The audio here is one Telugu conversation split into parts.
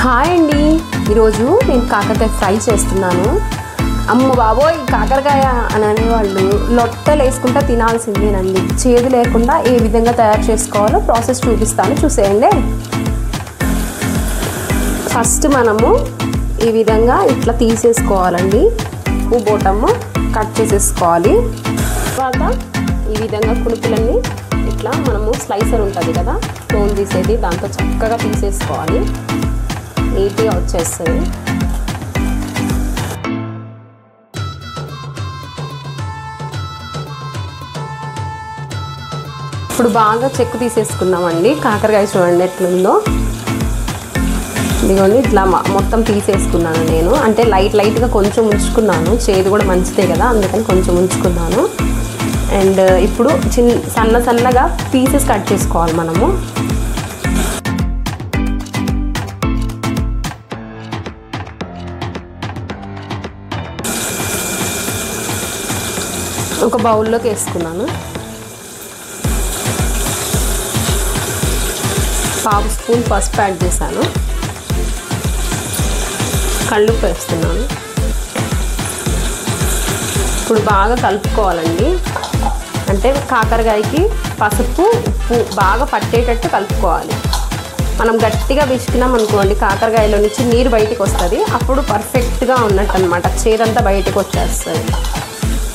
హాయ్ అండి, ఈరోజు నేను కాకరకాయ ఫ్రై చేస్తున్నాను. అమ్మ బాబోయ్, కాకరకాయ అని అనేవాళ్ళు లొట్టలు వేసుకుంటా తినాల్సిందేనండి. చేదు లేకుండా ఏ విధంగా తయారు చేసుకోవాలో ప్రాసెస్ చూపిస్తాను, చూసేయండి. ఫస్ట్ మనము ఈ విధంగా ఇట్లా తీసేసుకోవాలండి. బోటము కట్ చేసేసుకోవాలి. తర్వాత ఈ విధంగా కునుపులన్నీ ఇట్లా మనము స్లైసర్ ఉంటుంది కదా, తోలు తీసేది, దాంతో చక్కగా తీసేసుకోవాలి. నీట్గా వచ్చేస్తుంది. ఇప్పుడు బాగా చెక్కు తీసేసుకున్నామండి. కాకరకాయ చూడండి ఎట్లుందో. ఇదిగోండి ఇట్లా మొత్తం తీసేసుకున్నాను నేను. అంటే లైట్గా కొంచెం ఉంచుకున్నాను, చేదు కూడా మంచిదే కదా, అందుకని కొంచెం ఉంచుకున్నాను. అండ్ ఇప్పుడు సన్నగా పీసెస్ కట్ చేసుకోవాలి మనము. ఒక బౌల్లోకి వేసుకున్నాను. పావు స్పూన్ పసుపు యాడ్ చేశాను. కళ్ళుప్పు వేస్తున్నాను. ఇప్పుడు బాగా కలుపుకోవాలండి. అంటే కాకరకాయకి పసుపు ఉప్పు బాగా పట్టేటట్టు కలుపుకోవాలి. మనం గట్టిగా పిసికినాం అనుకోండి, కాకరకాయలో నుంచి నీరు బయటకు వస్తుంది. అప్పుడు పర్ఫెక్ట్గా ఉన్నట్టు అనమాట, చేదంతా బయటకు వచ్చేస్తుంది.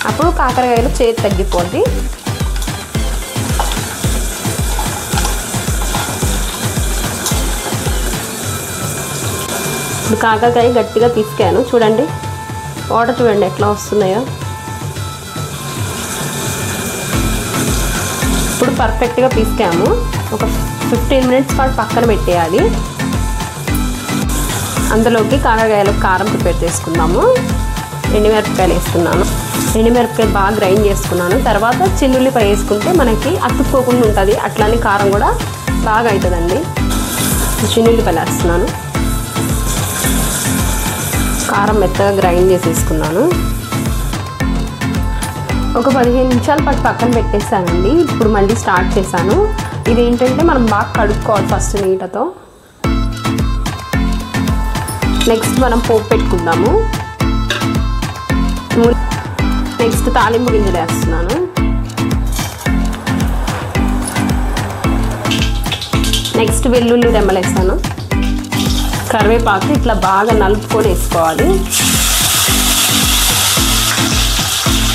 అప్పుడు కాకరకాయలు చేదు తగ్గిపోద్ది. ఇప్పుడు కాకరకాయ గట్టిగా పిసికాను, చూడండి వాటర్ చూడండి ఎట్లా వస్తున్నాయో. ఇప్పుడు పర్ఫెక్ట్గా పిసికాము. ఒక 15 మినిట్స్ పాటు పక్కన పెట్టేయాలి. అందులోకి కాకరకాయలకు కారం ప్రిపేర్ చేసుకుందాము. ఎండుమిరపకాయలు వేసుకున్నాను. ఎండుమిరపకాయలు బాగా గ్రైండ్ చేసుకున్నాను. తర్వాత చిన్నుల్లిపాయ వేసుకుంటే మనకి అతుక్కోకుండా ఉంటుంది. అట్లానే కారం కూడా బాగా అవుతుందండి. చిన్నుల్లిపాయలు వేస్తున్నాను. కారం మెత్తగా గ్రైండ్ చేసేసుకున్నాను. ఒక 15 నిమిషాల పాటు పక్కన పెట్టేస్తానండి. ఇప్పుడు మళ్ళీ స్టార్ట్ చేశాను. ఇదేంటంటే మనం బాగా కడుక్కోవాలి ఫస్ట్ నీళ్ళతో. నెక్స్ట్ మనం పోపు పెట్టుకుందాము. నెక్స్ట్ తాలింపు గింజలు వేస్తున్నాను. నెక్స్ట్ వెల్లుల్లి రెమ్మలు వేస్తాను. కరివేపాకు ఇట్లా బాగా నలుపుకొని వేసుకోవాలి.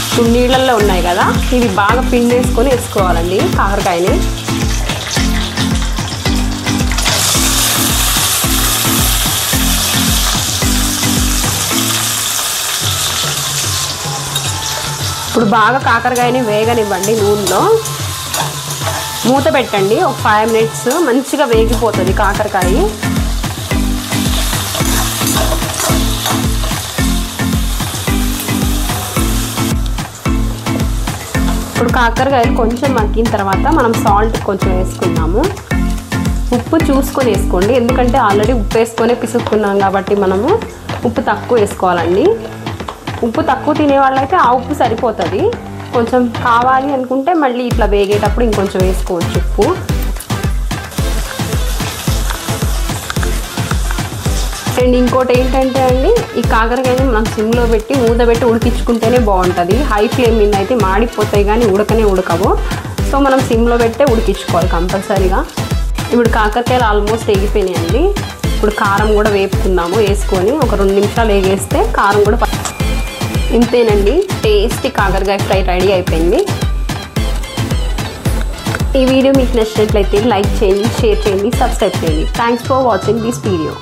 ఇప్పుడు నీళ్ళల్లో ఉన్నాయి కదా, ఇవి బాగా పిండేసుకొని వేసుకోవాలండి కాకరకాయని. ఇప్పుడు బాగా కాకరకాయని వేగనివ్వండి నూనెలో. మూత పెట్టండి. ఒక 5 మినిట్స్ మంచిగా వేగిపోతుంది కాకరకాయ. ఇప్పుడు కాకరకాయలు కొంచెం మగ్గిన తర్వాత మనం సాల్ట్ కొంచెం వేసుకున్నాము. ఉప్పు చూసుకొని వేసుకోండి, ఎందుకంటే ఆల్రెడీ ఉప్పు వేసుకొని పిసుక్కున్నాం కాబట్టి మనము ఉప్పు తక్కువ వేసుకోవాలండి. ఉప్పు తక్కువ తినే వాళ్ళైతే ఆ ఉప్పు సరిపోతుంది. కొంచెం కావాలి అనుకుంటే మళ్ళీ ఇట్లా వేగేటప్పుడు ఇంకొంచెం వేసుకోవచ్చు ఉప్పు. అండ్ ఇంకోటి ఏంటంటే అండి, ఈ కాకరకాయని మనం సిమ్లో పెట్టి మూత పెట్టి ఉడికించుకుంటేనే బాగుంటుంది. హై ఫ్లేమ్ మీద అయితే మాడిపోతాయి కానీ ఉడకవు. సో మనం సిమ్లో పెట్టే ఉడికించుకోవాలి కంపల్సరీగా. ఇప్పుడు కాకరకాయలు ఆల్మోస్ట్ వేగిపోయినాయండి. ఇప్పుడు కారం కూడా వేపుకుందాము. వేసుకొని ఒక 2 నిమిషాలు వేగేస్తే కారం కూడా ఇంతేనండి, టేస్టీ కాకరకాయ ఫ్రై రెడీ అయిపోయింది. ఈ వీడియో మీకు నచ్చినట్లయితే లైక్ చేయండి, షేర్ చేయండి, సబ్స్క్రైబ్ చేయండి. Thanks for watching this video.